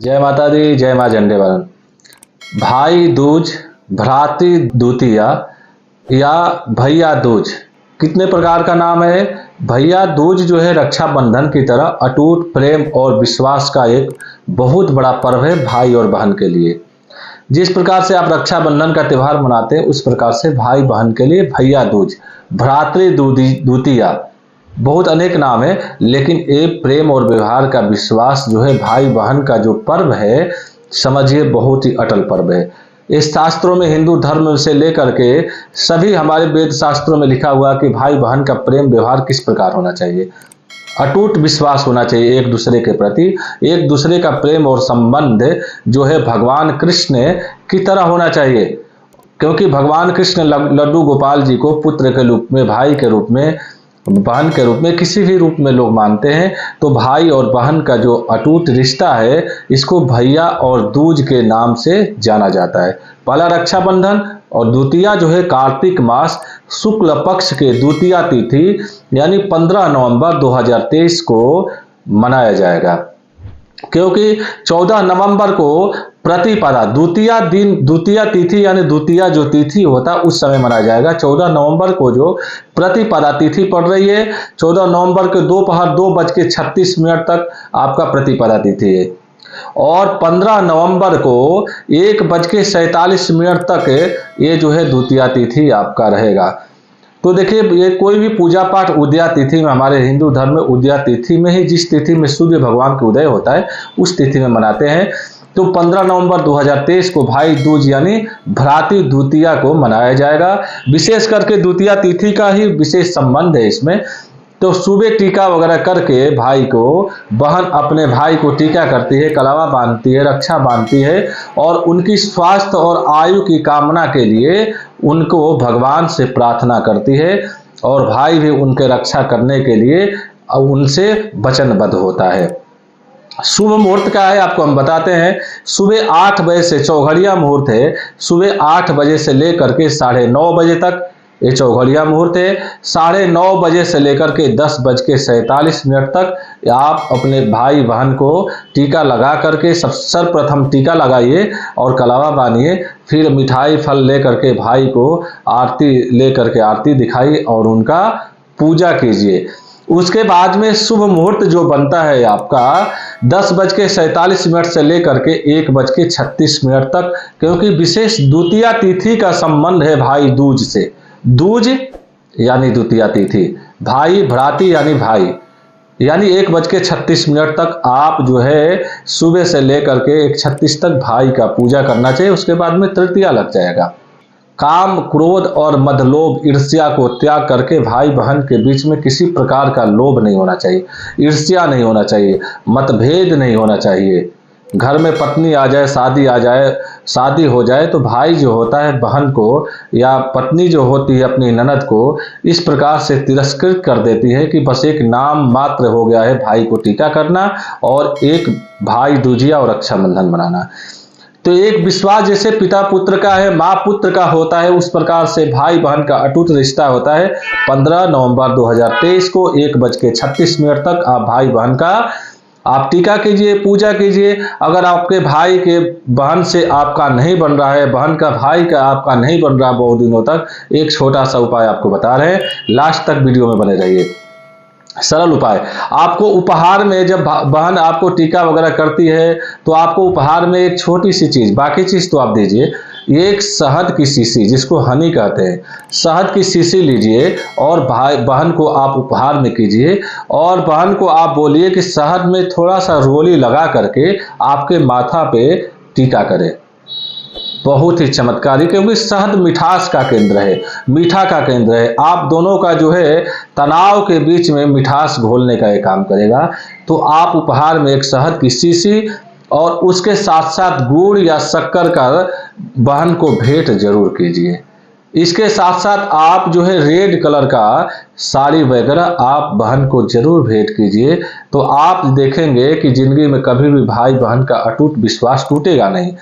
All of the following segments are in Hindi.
जय माता दी, जय माँ झंडेवालन। भाई दूज, भ्रातृ द्वितीया या भैया दूज, कितने प्रकार का नाम है। भैया दूज जो है रक्षाबंधन की तरह अटूट प्रेम और विश्वास का एक बहुत बड़ा पर्व है भाई और बहन के लिए। जिस प्रकार से आप रक्षाबंधन का त्यौहार मनाते हैं उस प्रकार से भाई बहन के लिए भैया दूज, भ्रातृ द्वितीया, बहुत अनेक नाम है, लेकिन ये प्रेम और व्यवहार का विश्वास जो है भाई बहन का जो पर्व है, समझिए बहुत ही अटल पर्व है। इस शास्त्रों में, हिंदू धर्म से लेकर के सभी हमारे वेद शास्त्रों में लिखा हुआ कि भाई बहन का प्रेम व्यवहार किस प्रकार होना चाहिए। अटूट विश्वास होना चाहिए एक दूसरे के प्रति। एक दूसरे का प्रेम और संबंध जो है भगवान कृष्ण की तरह होना चाहिए, क्योंकि भगवान कृष्ण लड्डू गोपाल जी को पुत्र के रूप में, भाई के रूप में, बहन के रूप में, किसी भी रूप में लोग मानते हैं। तो भाई और बहन का जो अटूट रिश्ता है, इसको भैया और दूज के नाम से जाना जाता है। पहला रक्षाबंधन और द्वितीया जो है कार्तिक मास शुक्ल पक्ष के द्वितीया तिथि यानी 15 नवंबर 2023 को मनाया जाएगा, क्योंकि 14 नवंबर को प्रतिपदा द्वितीया तिथि यानी द्वितीया जो तिथि होता है उस समय मनाया जाएगा। 14 नवंबर को जो प्रतिपदा तिथि पड़ रही है, 14 नवंबर के दोपहर 2:36 तक आपका प्रतिपदा तिथि है, और 15 नवंबर को 1:47 तक ये जो है द्वितीया तिथि आपका रहेगा। तो देखिए, ये कोई भी पूजा पाठ उदया तिथि में, हमारे हिंदू धर्म में उदया तिथि में ही, जिस तिथि में सूर्य भगवान का उदय होता है उस तिथि में मनाते हैं। तो 15 नवंबर 2023 को भाई दूज यानी भ्रातृ द्वितीया को मनाया जाएगा। विशेष करके द्वितीया तिथि का ही विशेष संबंध है इसमें। तो सुबह टीका वगैरह करके भाई को, बहन अपने भाई को टीका करती है, कलावा बांधती है, रक्षा बांधती है, और उनकी स्वास्थ्य और आयु की कामना के लिए उनको भगवान से प्रार्थना करती है, और भाई भी उनके रक्षा करने के लिए उनसे वचनबद्ध होता है। शुभ मुहूर्त क्या है आपको हम बताते हैं। सुबह 8 बजे से चौघड़िया मुहूर्त है, सुबह 8 बजे से लेकर के 9:30 बजे तक ये चौघड़िया मुहूर्त है। 9:30 बजे से लेकर के 10:47 तक आप अपने भाई बहन को टीका लगा करके सर्वप्रथम टीका लगाइए और कलावा बांधिए, फिर मिठाई फल लेकर के भाई को आरती लेकर के आरती दिखाइए और उनका पूजा कीजिए। उसके बाद में शुभ मुहूर्त जो बनता है आपका 10:47 से लेकर के 1:36 तक, क्योंकि विशेष द्वितीया तिथि का संबंध है भाई दूज से। दूज यानी द्वितीया तिथि, भाई भ्रातृ यानी भाई, यानी 1:36 तक आप जो है सुबह से लेकर के 1:36 तक भाई का पूजा करना चाहिए। उसके बाद में तृतीया लग जाएगा। काम, क्रोध और मदलोभ, ईर्ष्या को त्याग करके भाई बहन के बीच में किसी प्रकार का लोभ नहीं होना चाहिए, ईर्ष्या नहीं होना चाहिए, मतभेद नहीं होना चाहिए। घर में पत्नी आ जाए, शादी हो जाए तो भाई जो होता है बहन को, या पत्नी जो होती है अपनी ननद को, इस प्रकार से तिरस्कृत कर देती है कि बस एक नाम मात्र हो गया है भाई को टीका करना और एक भाई दूजिया और रक्षाबंधन मनाना। तो एक विश्वास जैसे पिता पुत्र का है, माँ पुत्र का होता है, उस प्रकार से भाई बहन का अटूट रिश्ता होता है। 15 नवंबर 2023 को 1:36 तक आप भाई बहन का आप टीका कीजिए, पूजा कीजिए। अगर आपके भाई के बहन से आपका नहीं बन रहा है, बहन का भाई का आपका नहीं बन रहा बहुत दिनों तक, एक छोटा सा उपाय आपको बता रहे हैं, लास्ट तक वीडियो में बने रहिए। सरल उपाय, आपको उपहार में, जब बहन आपको टीका वगैरह करती है तो आपको उपहार में एक छोटी सी चीज, बाकी चीज तो आप दीजिए, एक शहद की शीशी, जिसको हनी कहते हैं, शहद की शीशी लीजिए और भाई बहन को आप उपहार में कीजिए, और बहन को आप बोलिए कि शहद में थोड़ा सा रोली लगा करके आपके माथा पे टीका करें। बहुत ही चमत्कारी, क्योंकि शहद मिठास का केंद्र है, मीठा का केंद्र है। आप दोनों का जो है तनाव के बीच में मिठास घोलने का ये काम करेगा। तो आप उपहार में एक शहद की शीशी और उसके साथ साथ गुड़ या शक्कर का बहन को भेंट जरूर कीजिए। इसके साथ साथ आप जो है रेड कलर का साड़ी वगैरह आप बहन को जरूर भेंट कीजिए। तो आप देखेंगे कि जिंदगी में कभी भी भाई बहन का अटूट विश्वास टूटेगा नहीं,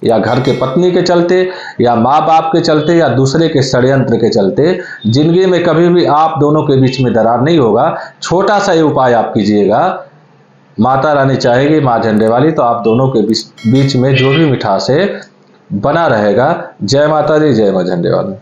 या घर के पत्नी के चलते, या माँ बाप के चलते, या दूसरे के षड्यंत्र के चलते जिंदगी में कभी भी आप दोनों के बीच में दरार नहीं होगा। छोटा सा ये उपाय आप कीजिएगा, माता रानी चाहेगी, माँ झंडे वाली, तो आप दोनों के बीच में जो भी मिठास है बना रहेगा। जय माता दी, जय माँ झंडे वाली।